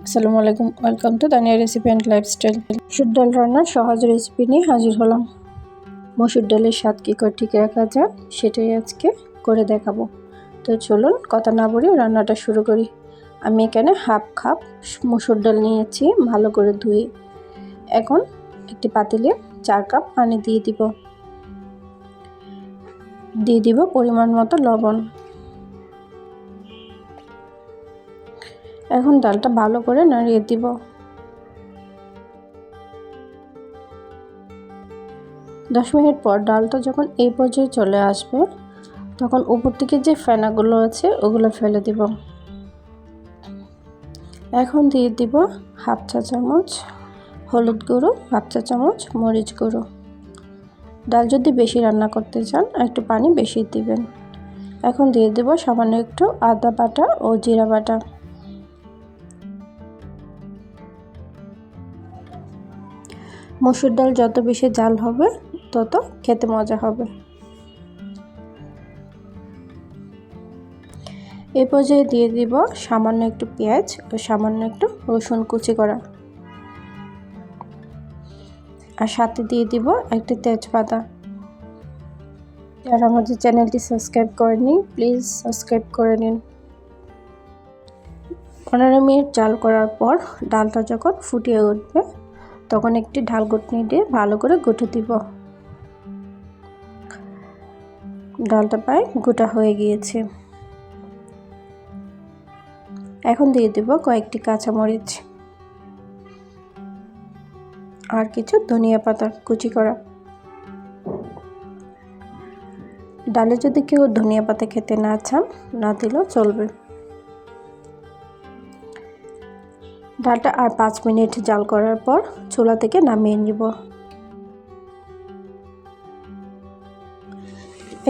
আসসালামু আলাইকুম, welcome to দানিয়া recipe and lifestyle. মসুর ডাল রান্নার সহজ রেসিপি নিয়ে হাজির হলাম। মসুর ডালের স্বাদ কী করে ঠিক রাখা যায় সেটাই আজকে করে দেখাবো। তো চলুন কথা না বলে রান্নাটা শুরু করি। আমি এখানে হাফ কাপ মসুর ডাল নিয়েছি, ভালো করে ধুয়ে। এখন একটি পাতিলে 4 কাপ পানি দিয়ে দিব পরিমাণ মতো লবণ। এখন ডালটা ভালো করে নাড়িয়ে দিব। 10 মিনিট পর ডালটা যখন এই পর্যায়ে চলে আসবে, তখন উপর থেকে যে ফেনাগুলো আছে ওগুলো ফেলে দিব। এখন দিয়ে দিব হাফ চা চামচ হলুদ গুঁড়ো, হাফ চা চামচ মরিচ গুঁড়ো। ডাল যদি বেশি রান্না করতে চান একটু পানি বেশি দিবেন। এখন দিয়ে দেব সামান্য একটু আদা বাটা ও জিরা বাটা। মসুর ডাল যত বেশি ঝাল হবে তত খেতে মজা হবে। এই পর্যায়ে দিয়ে দিব সামান্য একটু পেঁয়াজ ও সামান্য একটু রসুন কুচি করা, আর সাথে দিয়ে দিব একটি তেজপাতা। যারা আমাদের চ্যানেলটি সাবস্ক্রাইব করেনি প্লিজ সাবস্ক্রাইব করে নিন। 15 মিনিট জাল করার পর ডালটা যখন ফুটিয়ে উঠবে তখন একটি ঢাল ঘুটনি দিয়ে ভালো করে গুটে দিব। ডালটা প্রায় গোটা হয়ে গিয়েছে। এখন দিয়ে দেব কয়েকটি কাঁচামরিচ আর কিছু ধনিয়া পাতা কুচি করা। ডালে যদি কেউ ধনিয়া পাতা খেতে না চান, না দিলেও চলবে। ডালটা আর 5 মিনিট জাল করার পর চুলা থেকে নামিয়ে নিব।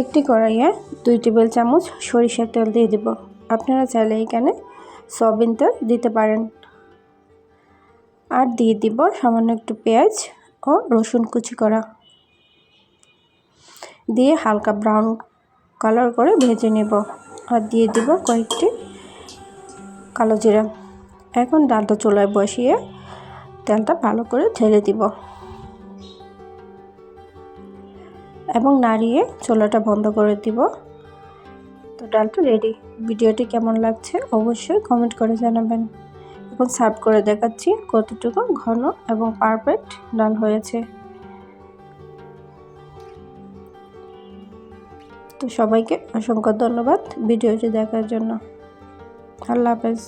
একটি কড়াইয়ে 2 টেবিল চামচ সরিষার তেল দিয়ে দিব। আপনারা চাইলে এখানে সয়াবিন তেল দিতে পারেন। আর দিয়ে দিব সামান্য একটু পেঁয়াজ ও রসুন কুচি করা, দিয়ে হালকা ব্রাউন কালার করে ভেজে নেব। আর দিয়ে দিব কয়েকটি কালো জিরা। এখন ডালটা চুলায় বসিয়ে তেলটা ভালো করে ঢেলে দিব এবং নাড়িয়ে চুলাটা বন্ধ করে দিব। তো ডালটা রেডি। ভিডিওটি কেমন লাগছে অবশ্যই কমেন্ট করে জানাবেন। এখন সার্ভ করে দেখাচ্ছি কতটুকু ঘন এবং পারফেক্ট ডাল হয়েছে। তো সবাইকে অসংখ্য ধন্যবাদ ভিডিওটি দেখার জন্য। আল্লাহ হাফেজ।